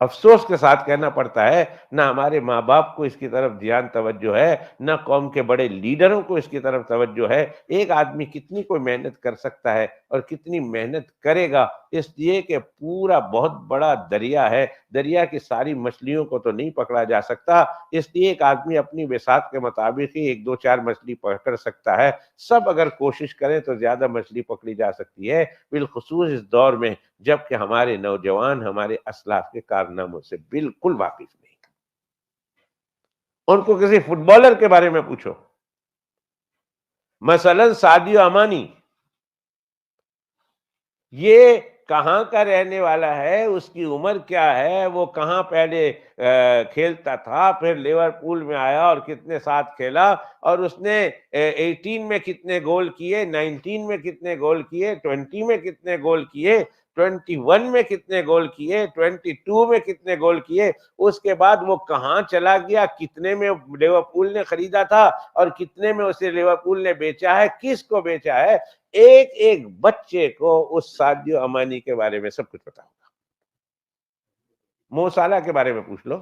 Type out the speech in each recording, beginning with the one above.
افسوس کے ساتھ کہنا پڑتا ہے نہ ہمارے ماں باپ کو اس کی طرف دھیان توجہ ہے، نہ قوم کے بڑے لیڈروں کو اس کی طرف توجہ ہے۔ ایک آدمی کتنی کوئی محنت کر سکتا ہے اور کتنی محنت کرے گا، اس لیے کہ پورا بہت بڑا دریا ہے، دریا کی ساری مچھلیوں کو تو نہیں پکڑا جا سکتا، اس لیے ایک آدمی اپنی بساط کے مطابق ہی ایک دو چار مچھلی پکڑ سکتا ہے۔ سب اگر کوشش کریں تو زیادہ مچھلی پکڑی جا سکتی ہے، بالخصوص اس دور میں جبکہ ہمارے نوجوان ہمارے اسلاف کے کارناموں سے بالکل واقف نہیں۔ ان کو کسی فٹ بالر کے بارے میں پوچھو، مثلا سادیو امانی، یہ کہاں کا رہنے والا ہے، اس کی عمر کیا ہے، وہ کہاں پہلے کھیلتا تھا، پھر لیورپول میں آیا اور کتنے ساتھ کھیلا، اور اس نے 18 میں کتنے گول کیے، 19 میں کتنے گول کیے، 20 میں کتنے گول کیے، 21 میں کتنے گول کیے، 22 میں کتنے گول کیے، اس کے بعد وہ کہاں چلا گیا، کتنے میں لیورپول نے خریدا تھا اور کتنے میں اسے لیورپول نے بیچا ہے، کس کو بیچا ہے، ایک ایک بچے کو اس سادیو امانی کے بارے میں سب کچھ پتا ہوگا۔ مو صالح کے بارے میں پوچھ لو،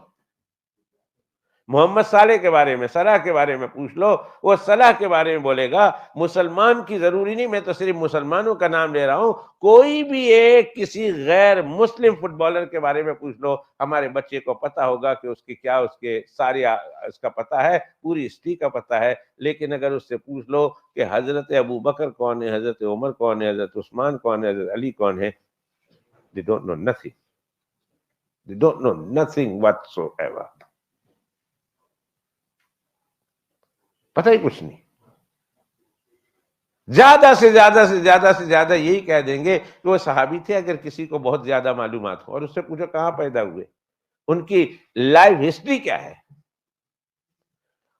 محمد صالح کے بارے میں، صلاح کے بارے میں پوچھ لو، وہ صلاح کے بارے میں بولے گا۔ مسلمان کی ضروری نہیں، میں تو صرف مسلمانوں کا نام لے رہا ہوں، کوئی بھی ایک کسی غیر مسلم فٹ بالر کے بارے میں پوچھ لو، ہمارے بچے کو پتا ہوگا کہ اس کی کیا، اس کے سارے اس کا پتا ہے، پوری ہسٹری کا پتا ہے۔ لیکن اگر اس سے پوچھ لو کہ حضرت ابو بکر کون ہے، حضرت عمر کون ہے، حضرت عثمان کون ہے، حضرت علی کون ہے، they don't know nothing. They don't know nothing whatsoever. پتہ ہی کچھ نہیں۔ زیادہ سے زیادہ یہی کہہ دیں گے کہ وہ صحابی تھے، اگر کسی کو بہت زیادہ معلومات ہو، اور اس سے پوچھو کہاں پیدا ہوئے، ان کی لائف ہسٹری کیا ہے،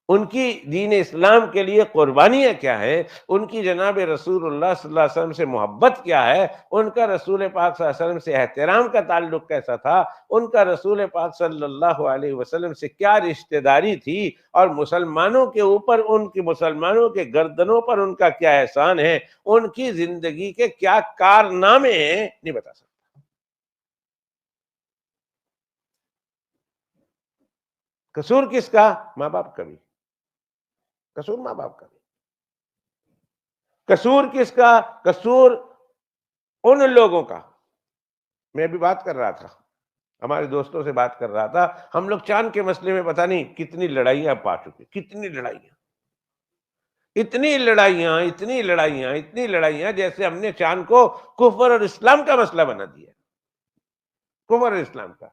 ان کی دین اسلام کے لیے قربانیاں کیا ہے، ان کی جناب رسول اللہ صلی اللہ علیہ وسلم سے محبت کیا ہے، ان کا رسول پاک صلی اللہ علیہ وسلم سے احترام کا تعلق کیسا تھا، ان کا رسول پاک صلی اللہ علیہ وسلم سے کیا رشتہ داری تھی، اور مسلمانوں کے اوپر، ان کی مسلمانوں کے گردنوں پر ان کا کیا احسان ہے، ان کی زندگی کے کیا کارنامے ہیں، نہیں بتا سکتا۔ قصور کس کا؟ ماں باپ کا بھی قصور، ماں باپ کا بھی قصور، کس کا قصور؟ ان لوگوں کا۔ میں بھی بات کر رہا تھا، ہمارے دوستوں سے بات کر رہا تھا، ہم لوگ چاند کے مسئلے میں پتہ نہیں کتنی لڑائیاں پا چکے، کتنی لڑائیاں، اتنی لڑائیاں، جیسے ہم نے چاند کو کفر اور اسلام کا مسئلہ بنا دیا، کفر اور اسلام کا،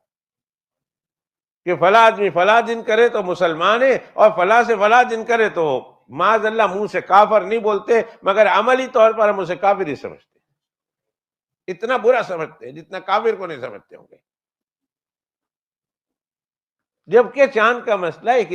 کہ فلاں آدمی فلاں دن کرے تو مسلمان ہے، اور فلاں سے فلاں دن کرے تو معاذ اللہ منہ سے کافر نہیں بولتے، مگر عملی طور پر ہم اسے کافر ہی سمجھتے، اتنا برا سمجھتے ہیں جتنا کافر کو نہیں سمجھتے ہوں گے۔ جبکہ چاند کا مسئلہ ایک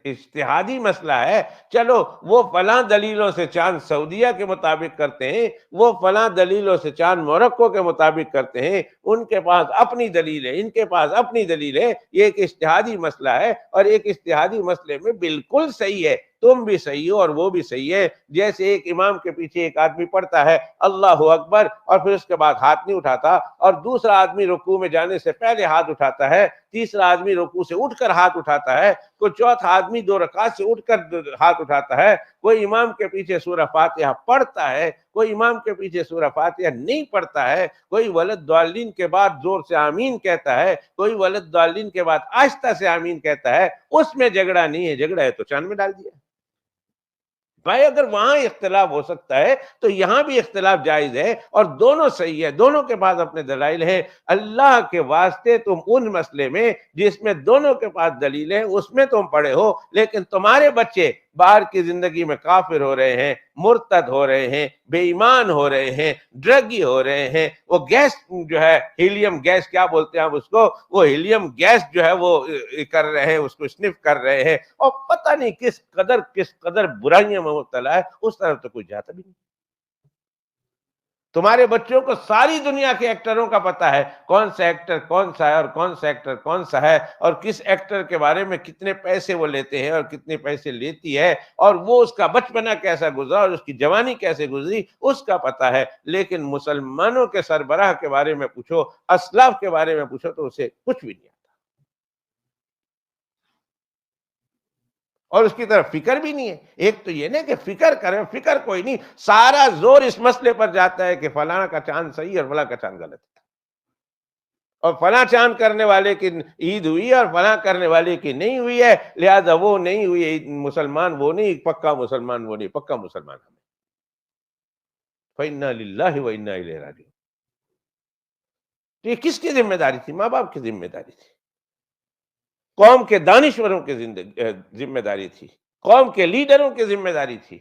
اجتہادی مسئلہ ہے، چلو وہ فلاں دلیلوں سے چاند سعودیہ کے مطابق کرتے ہیں، وہ فلاں دلیلوں سے چاند موروکو کے مطابق کرتے ہیں، ان کے پاس اپنی دلیل ہے، ان کے پاس اپنی دلیل ہے، یہ ایک اجتہادی مسئلہ ہے، اور ایک اجتہادی مسئلے میں بالکل صحیح ہے، تم بھی صحیح ہو اور وہ بھی صحیح ہے۔ جیسے ایک امام کے پیچھے ایک آدمی پڑھتا ہے اللہ اکبر، اور پھر اس کے بعد ہاتھ نہیں اٹھاتا، اور دوسرا آدمی رکوع میں جانے سے پہلے ہاتھ اٹھاتا ہے، تیسرا آدمی رکوع سے اٹھ کر ہاتھ اٹھاتا ہے، کوئی چوتھا آدمی 2 رکعت سے اٹھ کر ہاتھ اٹھاتا ہے، کوئی امام کے پیچھے سورہ فاتحہ پڑھتا ہے، کوئی امام کے پیچھے سورہ فاتحہ نہیں پڑھتا ہے، کوئی ولد ضالین کے بعد زور سے آمین کہتا ہے، کوئی ولد ضالین کے بعد آہستہ سے آمین کہتا ہے، اس میں جھگڑا نہیں ہے، جھگڑا ہے تو چاند میں ڈال دیا۔ بھائی اگر وہاں اختلاف ہو سکتا ہے تو یہاں بھی اختلاف جائز ہے، اور دونوں صحیح ہے، دونوں کے پاس اپنے دلائل ہیں۔ اللہ کے واسطے تم ان مسئلے میں جس میں دونوں کے پاس دلیل ہے اس میں تم پڑے ہو، لیکن تمہارے بچے باہر کی زندگی میں کافر ہو رہے ہیں، مرتد ہو رہے ہیں، بے ایمان ہو رہے ہیں، ڈرگی ہو رہے ہیں، وہ گیس جو ہے ہیلیم گیس کیا بولتے ہیں آپ اس کو، وہ ہیلیم گیس جو ہے وہ کر رہے ہیں، اس کو سنف کر رہے ہیں، اور پتہ نہیں کس قدر برائیاں میں مبتلا ہے، اس طرف تو کوئی جاتا بھی نہیں۔ تمہارے بچوں کو ساری دنیا کے ایکٹروں کا پتہ ہے، کون سا ایکٹر کون سا ہے اور کون سا ایکٹر کون سا ہے، اور کس ایکٹر کے بارے میں کتنے پیسے وہ لیتے ہیں اور کتنے پیسے لیتی ہے، اور وہ اس کا بچپنا کیسا گزرا اور اس کی جوانی کیسے گزری اس کا پتہ ہے. لیکن مسلمانوں کے سربراہ کے بارے میں پوچھو، اسلاف کے بارے میں پوچھو تو اسے کچھ بھی نہیں آتا، اور اس کی طرف فکر بھی نہیں ہے. ایک تو یہ نہیں کہ فکر کریں، فکر کوئی نہیں، سارا زور اس مسئلے پر جاتا ہے کہ فلاں کا چاند صحیح اور فلاں کا چاند غلط ہے، اور فلاں چاند کرنے والے کی عید ہوئی اور فلاں کرنے والے کی نہیں ہوئی ہے، لہذا وہ نہیں ہوئی عید، مسلمان وہ نہیں، پکا مسلمان وہ نہیں، پکا مسلمان ہم. فَإِنَّا لِلَّهِ وَإِنَّا إِلَيْهِ رَاجِعُونَ. تو یہ کس کی ذمہ داری تھی؟ ماں باپ کی ذمہ داری تھی، قوم کے دانشوروں کی ذمہ داری تھی، قوم کے لیڈروں کی ذمہ داری تھی.